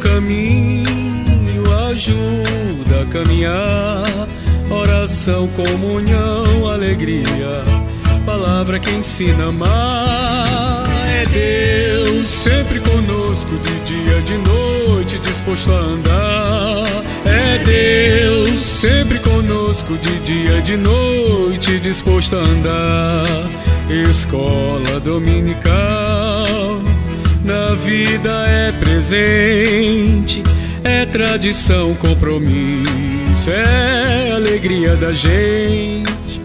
caminho, ajuda a caminhar. Oração, comunhão, alegria, palavra que ensina a amar. É Deus sempre conosco, de dia, de noite, disposto a andar. É Deus sempre conosco, de dia, de noite, disposto a andar. Escola dominical, na vida é presente, é tradição, compromisso, é alegria da gente.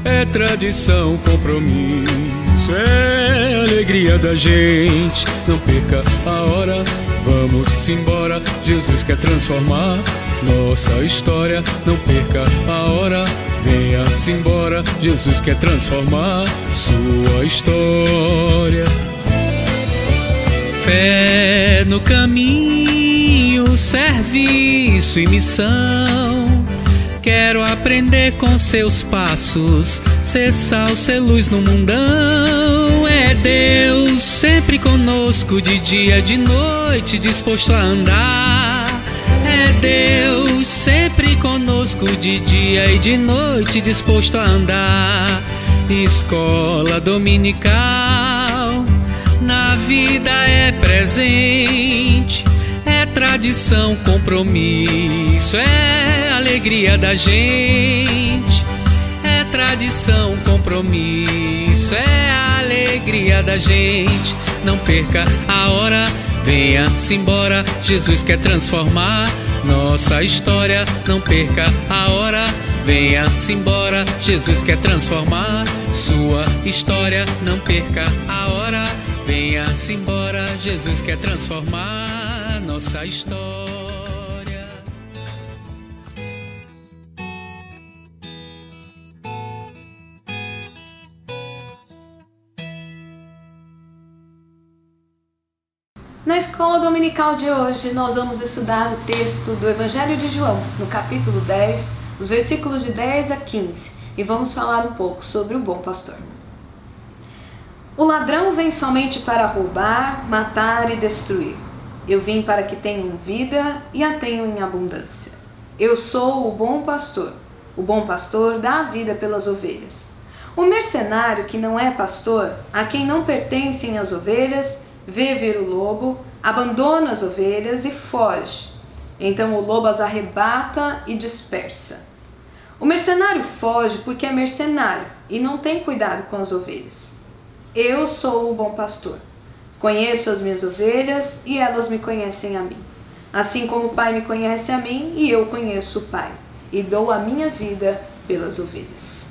É tradição, compromisso, é alegria da gente. Não perca a hora, vamos embora. Jesus quer transformar nossa história. Não perca a hora, venha-se embora. Jesus quer transformar sua história. Fé no caminho, serviço e missão. Quero aprender com seus passos, ser sal, ser luz no mundão. É Deus sempre conosco, de dia, de noite, disposto a andar. É Deus sempre conosco, de dia e de noite, disposto a andar. Escola dominical, na vida é presente, é tradição, compromisso, é alegria da gente. É tradição, compromisso, é alegria da gente. Não perca a hora, venha-se embora. Jesus quer transformar nossa história. Não perca a hora, venha-se embora. Jesus quer transformar sua história. Não perca a hora, venha-se embora. Jesus quer transformar nossa história. Na escola dominical de hoje, nós vamos estudar o texto do Evangelho de João, no capítulo 10, os versículos de 10 a 15, e vamos falar um pouco sobre o bom pastor. O ladrão vem somente para roubar, matar e destruir. Eu vim para que tenham vida e a tenham em abundância. Eu sou o bom pastor. O bom pastor dá a vida pelas ovelhas. O mercenário que não é pastor, a quem não pertencem as ovelhas, vê vir o lobo, abandona as ovelhas e foge. Então o lobo as arrebata e dispersa. O mercenário foge porque é mercenário e não tem cuidado com as ovelhas. Eu sou o bom pastor. Conheço as minhas ovelhas e elas me conhecem a mim. Assim como o Pai me conhece a mim e eu conheço o Pai, e dou a minha vida pelas ovelhas.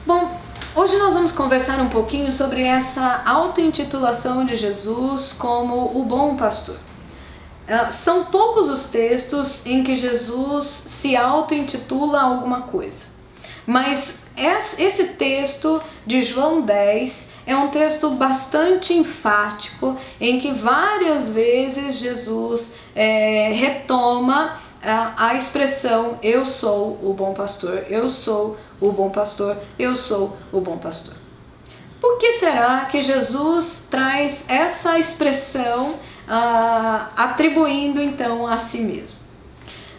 Bom, hoje nós vamos conversar um pouquinho sobre essa auto-intitulação de Jesus como o bom pastor. São poucos os textos em que Jesus se auto-intitula alguma coisa. Mas esse texto de João 10 é um texto bastante enfático, em que várias vezes Jesus retoma a expressão eu sou o bom pastor, eu sou o bom pastor, eu sou o bom pastor. Por que será que Jesus traz essa expressão atribuindo então a si mesmo?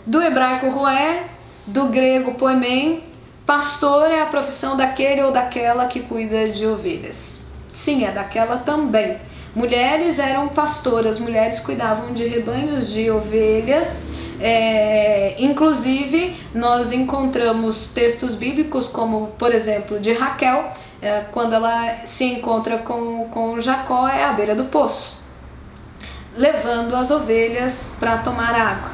Do hebraico roé, do grego poimen, pastor é a profissão daquele ou daquela que cuida de ovelhas. Sim, é daquela também. Mulheres eram pastoras, mulheres cuidavam de rebanhos de ovelhas. Inclusive nós encontramos textos bíblicos como, por exemplo, de Raquel, quando ela se encontra com Jacó à beira do poço, levando as ovelhas para tomar água.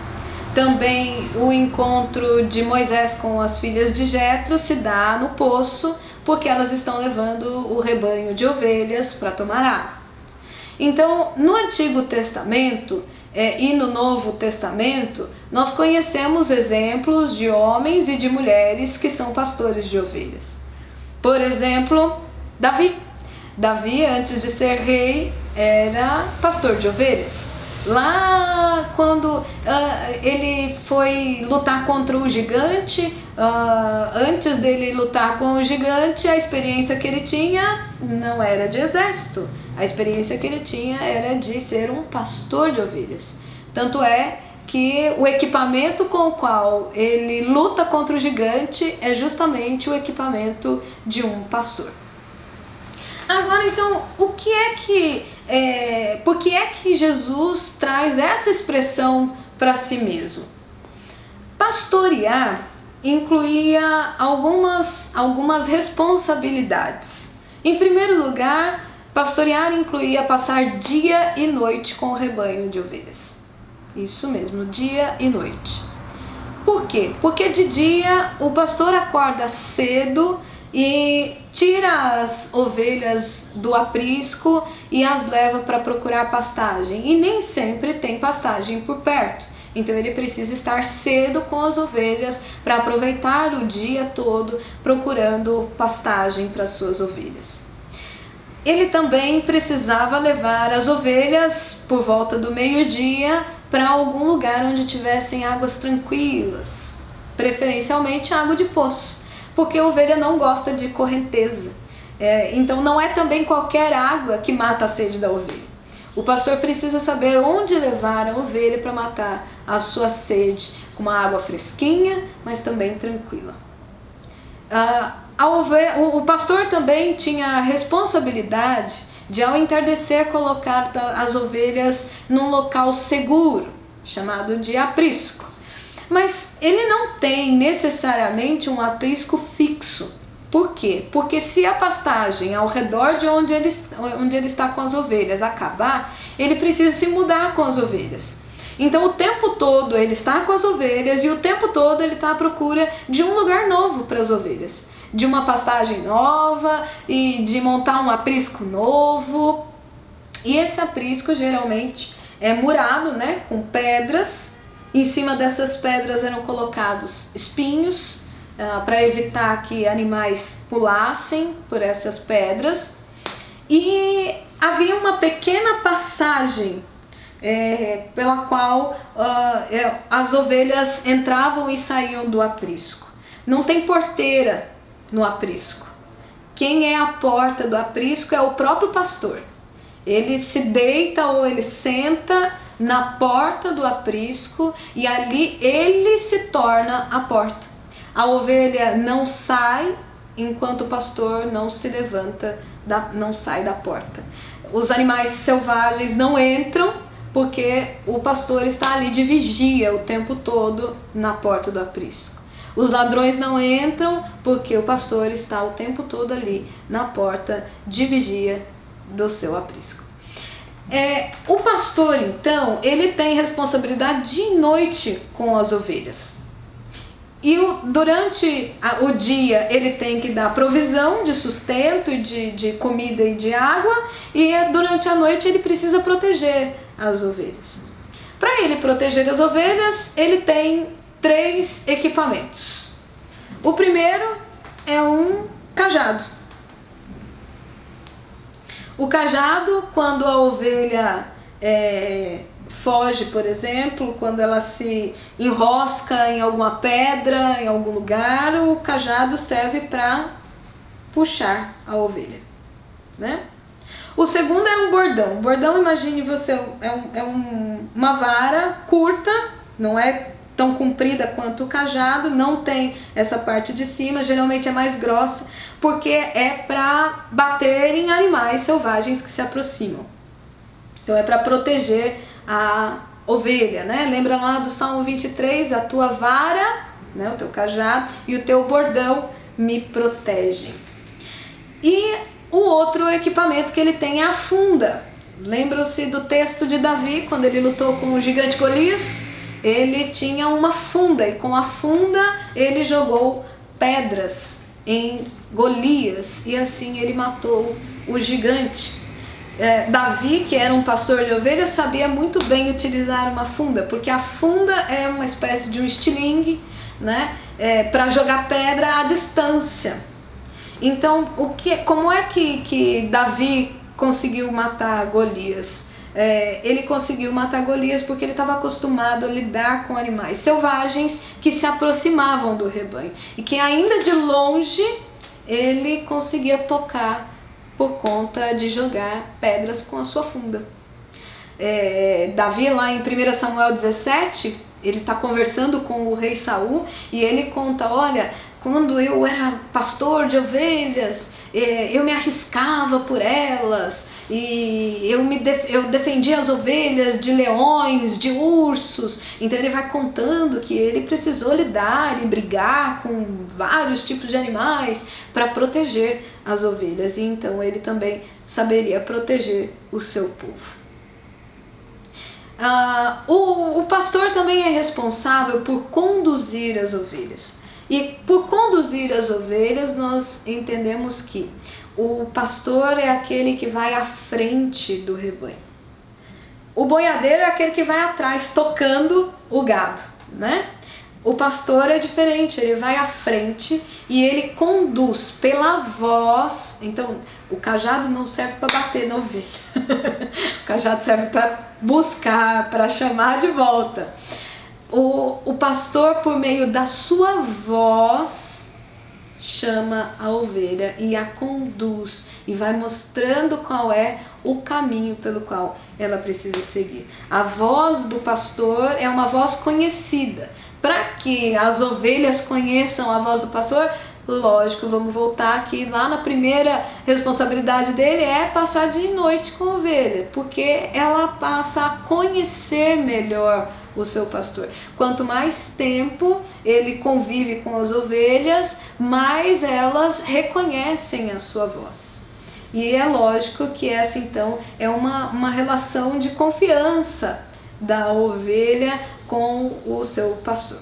Também o encontro de Moisés com as filhas de Jetro se dá no poço, porque elas estão levando o rebanho de ovelhas para tomar água. Então, no Antigo Testamento e no Novo Testamento, nós conhecemos exemplos de homens e de mulheres que são pastores de ovelhas. Por exemplo, Davi. Davi, antes de ser rei, era pastor de ovelhas. Lá quando ele foi lutar contra o gigante, antes dele lutar com o gigante, a experiência que ele tinha não era de exército. A experiência que ele tinha era de ser um pastor de ovelhas. Tanto é que o equipamento com o qual ele luta contra o gigante é justamente o equipamento de um pastor. Agora, então, por que é que Jesus traz essa expressão para si mesmo? Pastorear incluía algumas responsabilidades. Em primeiro lugar, pastorear incluía passar dia e noite com o rebanho de ovelhas. Isso mesmo, dia e noite. Por quê? Porque de dia o pastor acorda cedo e tira as ovelhas do aprisco e as leva para procurar pastagem. E nem sempre tem pastagem por perto. Então ele precisa estar cedo com as ovelhas para aproveitar o dia todo procurando pastagem para as suas ovelhas. Ele também precisava levar as ovelhas por volta do meio-dia para algum lugar onde tivessem águas tranquilas, preferencialmente água de poço, porque a ovelha não gosta de correnteza. Então não é também qualquer água que mata a sede da ovelha. O pastor precisa saber onde levar a ovelha para matar a sua sede, com uma água fresquinha, mas também tranquila. O pastor também tinha a responsabilidade de, ao entardecer, colocar as ovelhas num local seguro, chamado de aprisco. Mas ele não tem necessariamente um aprisco fixo. Por quê? Porque se a pastagem ao redor de onde ele está com as ovelhas acabar, ele precisa se mudar com as ovelhas. Então o tempo todo ele está com as ovelhas e o tempo todo ele está à procura de um lugar novo para as ovelhas, de uma pastagem nova e de montar um aprisco novo. E esse aprisco geralmente é murado, né, com pedras. Em cima dessas pedras eram colocados espinhos para evitar que animais pulassem por essas pedras. E havia uma pequena passagem pela qual as ovelhas entravam e saíam do aprisco. Não tem porteira no aprisco. Quem é a porta do aprisco é o próprio pastor. Ele se deita ou ele senta na porta do aprisco e ali ele se torna a porta. A ovelha não sai enquanto o pastor não se levanta, não sai da porta. Os animais selvagens não entram porque o pastor está ali de vigia o tempo todo na porta do aprisco. Os ladrões não entram porque o pastor está o tempo todo ali na porta de vigia do seu aprisco. O pastor, então, ele tem responsabilidade de noite com as ovelhas. E durante o dia ele tem que dar provisão de sustento, de comida e de água, e durante a noite ele precisa proteger as ovelhas. Para ele proteger as ovelhas, ele tem 3 equipamentos. O primeiro é um cajado. O cajado, quando a ovelha foge, por exemplo, quando ela se enrosca em alguma pedra, em algum lugar, o cajado serve para puxar a ovelha, né? O segundo era um bordão. O bordão, imagine você, uma vara curta, não é tão comprida quanto o cajado, não tem essa parte de cima, geralmente é mais grossa, porque é para bater em animais selvagens que se aproximam. Então é para proteger a ovelha, né? Lembra lá do Salmo 23, a tua vara, né, o teu cajado e o teu bordão me protegem. E o outro equipamento que ele tem é a funda. Lembram-se do texto de Davi, quando ele lutou com o gigante Golias? Ele tinha uma funda e com a funda ele jogou pedras em Golias e assim ele matou o gigante. Davi, que era um pastor de ovelhas, sabia muito bem utilizar uma funda, porque a funda é uma espécie de um estilingue, né, para jogar pedra à distância. Então, como é que Davi conseguiu matar Golias? ele conseguiu matar Golias porque ele estava acostumado a lidar com animais selvagens que se aproximavam do rebanho e que ainda de longe ele conseguia tocar por conta de jogar pedras com a sua funda. Davi, lá em 1 Samuel 17, ele está conversando com o rei Saul e ele conta: olha, quando eu era pastor de ovelhas, eu me arriscava por elas e eu defendia as ovelhas de leões, de ursos. Então ele vai contando que ele precisou lidar e brigar com vários tipos de animais para proteger as ovelhas, e então ele também saberia proteger o seu povo. O pastor também é responsável por conduzir as ovelhas. E por conduzir as ovelhas, nós entendemos que o pastor é aquele que vai à frente do rebanho. O boiadeiro é aquele que vai atrás, tocando o gado, né? O pastor é diferente, ele vai à frente e ele conduz pela voz. Então, o cajado não serve para bater na ovelha. O cajado serve para buscar, para chamar de volta. O pastor, por meio da sua voz, chama a ovelha e a conduz e vai mostrando qual é o caminho pelo qual ela precisa seguir. A voz do pastor é uma voz conhecida. Para que as ovelhas conheçam a voz do pastor, lógico, vamos voltar aqui lá na primeira responsabilidade dele, é passar de noite com a ovelha, porque ela passa a conhecer melhor o seu pastor. Quanto mais tempo ele convive com as ovelhas, mais elas reconhecem a sua voz. E é lógico que essa então é uma relação de confiança da ovelha com o seu pastor.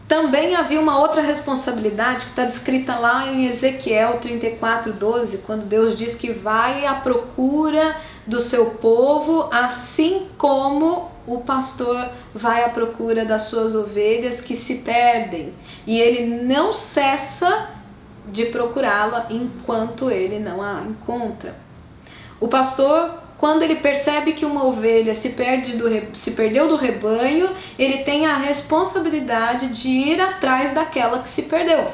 Também havia uma outra responsabilidade que está descrita lá em Ezequiel 34:12, quando Deus diz que vai à procura do seu povo, assim como o pastor vai à procura das suas ovelhas que se perdem. E ele não cessa de procurá-la enquanto ele não a encontra. O pastor, quando ele percebe que uma ovelha se perdeu do rebanho, ele tem a responsabilidade de ir atrás daquela que se perdeu.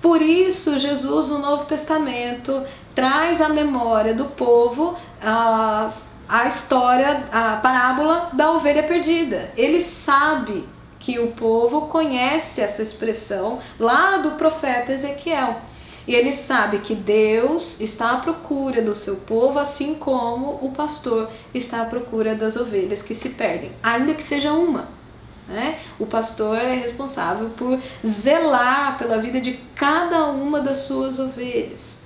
Por isso, Jesus, no Novo Testamento, traz à memória do povo a história, a parábola da ovelha perdida. Ele sabe que o povo conhece essa expressão lá do profeta Ezequiel. E ele sabe que Deus está à procura do seu povo, assim como o pastor está à procura das ovelhas que se perdem, ainda que seja uma, né? O pastor é responsável por zelar pela vida de cada uma das suas ovelhas.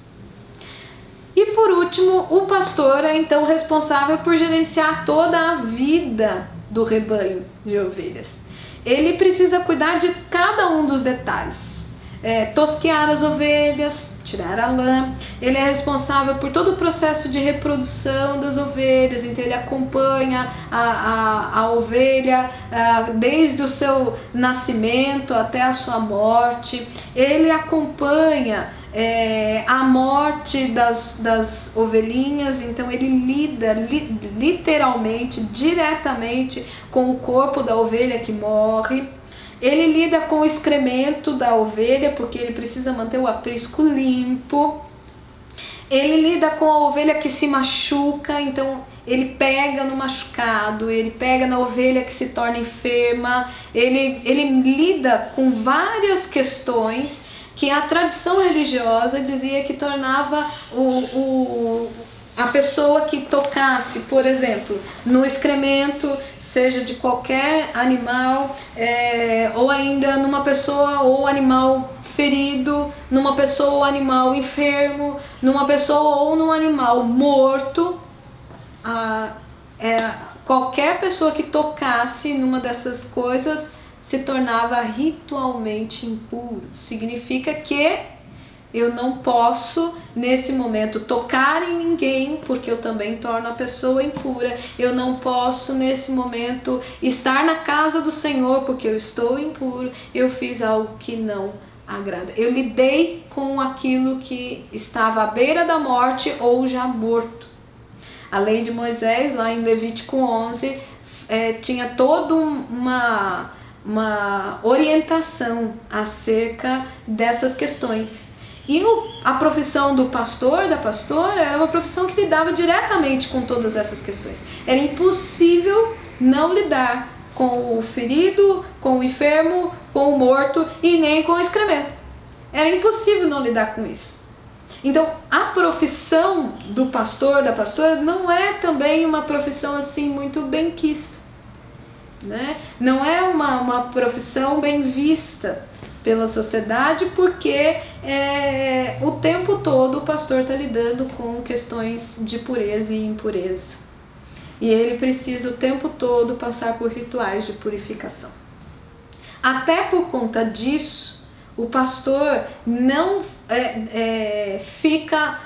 E por último, o pastor é então responsável por gerenciar toda a vida do rebanho de ovelhas. Ele precisa cuidar de cada um dos detalhes. Tosquear as ovelhas, tirar a lã. Ele é responsável por todo o processo de reprodução das ovelhas, então ele acompanha a ovelha desde o seu nascimento até a sua morte. Ele acompanha a morte das ovelhinhas, então ele lida literalmente, diretamente com o corpo da ovelha que morre. Ele lida com o excremento da ovelha, porque ele precisa manter o aprisco limpo. Ele lida com a ovelha que se machuca, então ele pega no machucado, ele pega na ovelha que se torna enferma. Ele lida com várias questões que a tradição religiosa dizia que tornava a pessoa que tocasse, por exemplo, no excremento, seja de qualquer animal, ou ainda numa pessoa ou animal ferido, numa pessoa ou animal enfermo, numa pessoa ou num animal morto, qualquer pessoa que tocasse numa dessas coisas se tornava ritualmente impuro. Significa que eu não posso, nesse momento, tocar em ninguém, porque eu também torno a pessoa impura. Eu não posso, nesse momento, estar na casa do Senhor, porque eu estou impuro. Eu fiz algo que não agrada. Eu lidei com aquilo que estava à beira da morte ou já morto. A lei de Moisés, lá em Levítico 11, tinha toda uma orientação acerca dessas questões. E a profissão do pastor, da pastora, era uma profissão que lidava diretamente com todas essas questões. Era impossível não lidar com o ferido, com o enfermo, com o morto e nem com o excremento. Era impossível não lidar com isso. Então, a profissão do pastor, da pastora, não é também uma profissão assim muito benquista, né? Não é uma profissão bem vista pela sociedade, porque o tempo todo o pastor está lidando com questões de pureza e impureza. E ele precisa o tempo todo passar por rituais de purificação. Até por conta disso, o pastor não fica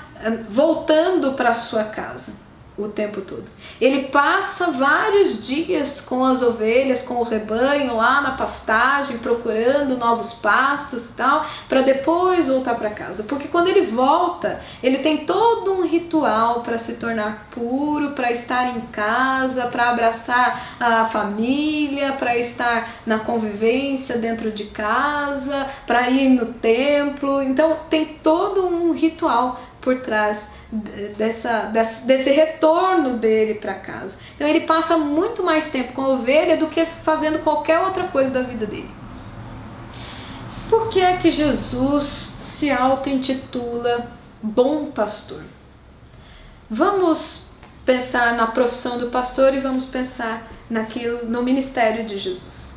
voltando para sua casa o tempo todo. Ele passa vários dias com as ovelhas, com o rebanho lá na pastagem, procurando novos pastos e tal, para depois voltar para casa. Porque quando ele volta, ele tem todo um ritual para se tornar puro, para estar em casa, para abraçar a família, para estar na convivência dentro de casa, para ir no templo. Então tem todo um ritual por trás desse retorno dele para casa. Então ele passa muito mais tempo com a ovelha do que fazendo qualquer outra coisa da vida dele. Por que é que Jesus se auto-intitula bom pastor? Vamos pensar na profissão do pastor e vamos pensar no ministério de Jesus.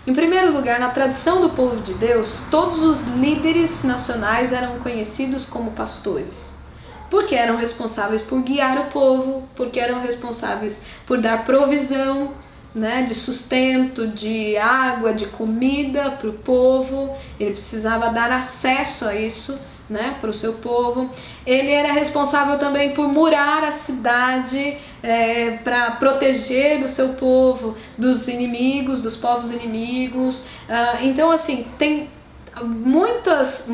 Em primeiro lugar, na tradição do povo de Deus, todos os líderes nacionais eram conhecidos como pastores. Porque eram responsáveis por guiar o povo, porque eram responsáveis por dar provisão, né, de sustento, de água, de comida para o povo. Ele precisava dar acesso a isso, né, para o seu povo. Ele era responsável também por murar a cidade, para proteger o seu povo dos inimigos, dos povos inimigos. Então, assim, tem muitas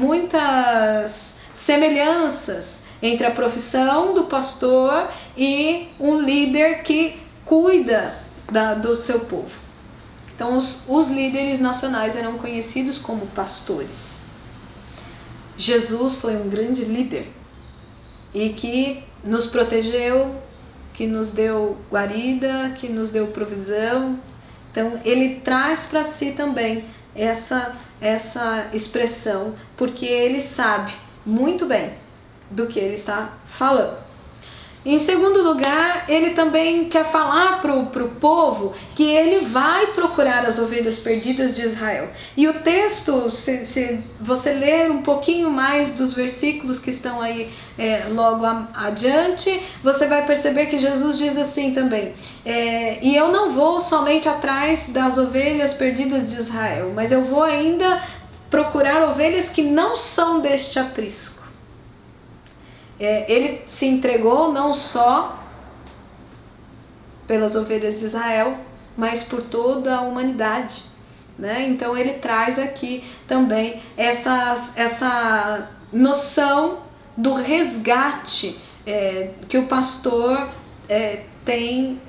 semelhanças entre a profissão do pastor e um líder que cuida do seu povo. Então, os líderes nacionais eram conhecidos como pastores. Jesus foi um grande líder e que nos protegeu, que nos deu guarida, que nos deu provisão. Então, ele traz para si também essa expressão, porque ele sabe muito bem do que ele está falando. Em segundo lugar, ele também quer falar para o povo que ele vai procurar as ovelhas perdidas de Israel. E o texto, se você ler um pouquinho mais dos versículos que estão aí logo adiante, você vai perceber que Jesus diz assim também: e eu não vou somente atrás das ovelhas perdidas de Israel, mas eu vou ainda procurar ovelhas que não são deste aprisco. Ele se entregou não só pelas ovelhas de Israel, mas por toda a humanidade, né? Então ele traz aqui também essa noção do resgate que o pastor tem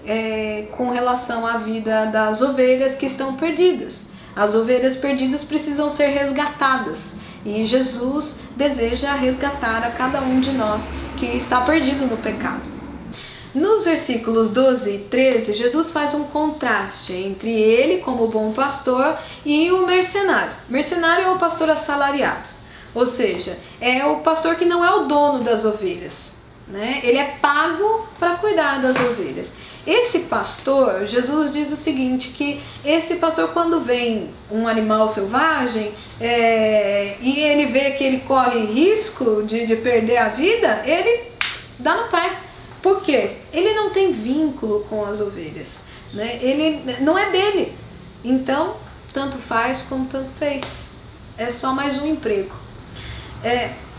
com relação à vida das ovelhas que estão perdidas. As ovelhas perdidas precisam ser resgatadas. E Jesus deseja resgatar a cada um de nós que está perdido no pecado. Nos versículos 12 e 13, Jesus faz um contraste entre ele, como bom pastor, e o mercenário. Mercenário é o pastor assalariado, ou seja, é o pastor que não é o dono das ovelhas, né? Ele é pago para cuidar das ovelhas. Esse pastor, Jesus diz o seguinte, que esse pastor, quando vem um animal selvagem e ele vê que ele corre risco de perder a vida, ele dá no pé. Por quê? Ele não tem vínculo com as ovelhas, né? Ele não é dele. Então, tanto faz como tanto fez. É só mais um emprego.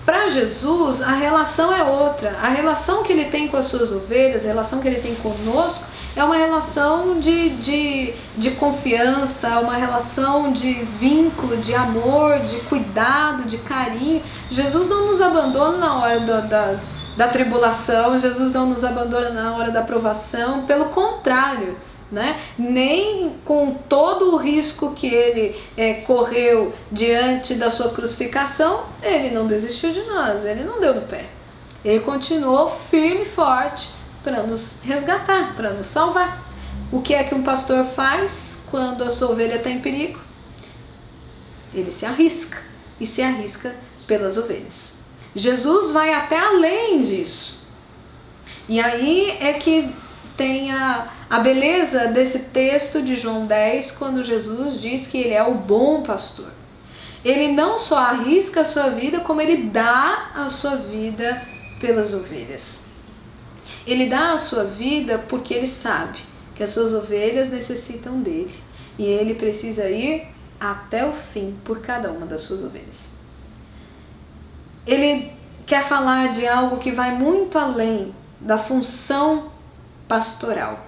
Para Jesus, a relação é outra. A relação que ele tem com as suas ovelhas, a relação que ele tem conosco, é uma relação de confiança, uma relação de vínculo, de amor, de cuidado, de carinho. Jesus não nos abandona na hora da tribulação, Jesus não nos abandona na hora da provação, pelo contrário, né? Nem com todo o risco que ele correu diante da sua crucificação, ele não desistiu de nós, ele não deu no pé. Ele continuou firme e forte para nos resgatar, para nos salvar. O que é que um pastor faz quando a sua ovelha está em perigo? Ele se arrisca, e se arrisca pelas ovelhas. Jesus vai até além disso. E aí é que tem a beleza desse texto de João 10, quando Jesus diz que ele é o bom pastor. Ele não só arrisca a sua vida, como ele dá a sua vida pelas ovelhas. Ele dá a sua vida porque ele sabe que as suas ovelhas necessitam dele. E ele precisa ir até o fim por cada uma das suas ovelhas. Ele quer falar de algo que vai muito além da função pastoral.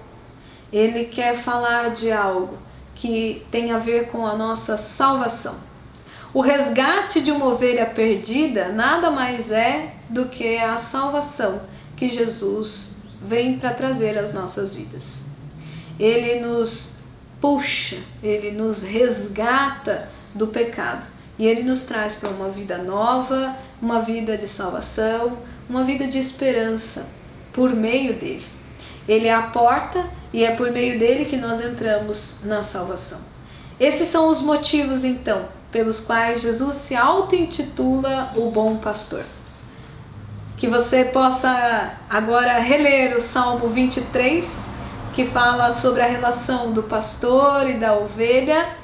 Ele quer falar de algo que tem a ver com a nossa salvação. O resgate de uma ovelha perdida nada mais é do que a salvação que Jesus vem para trazer às nossas vidas. Ele nos puxa, ele nos resgata do pecado e ele nos traz para uma vida nova, uma vida de salvação, uma vida de esperança por meio dele. Ele é a porta e é por meio dele que nós entramos na salvação. Esses são os motivos, então, pelos quais Jesus se auto-intitula o bom pastor. Que você possa agora reler o Salmo 23, que fala sobre a relação do pastor e da ovelha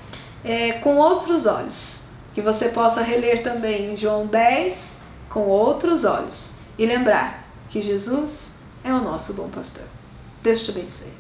com outros olhos. Que você possa reler também João 10 com outros olhos e lembrar que Jesus é o nosso bom pastor. Deus te abençoe.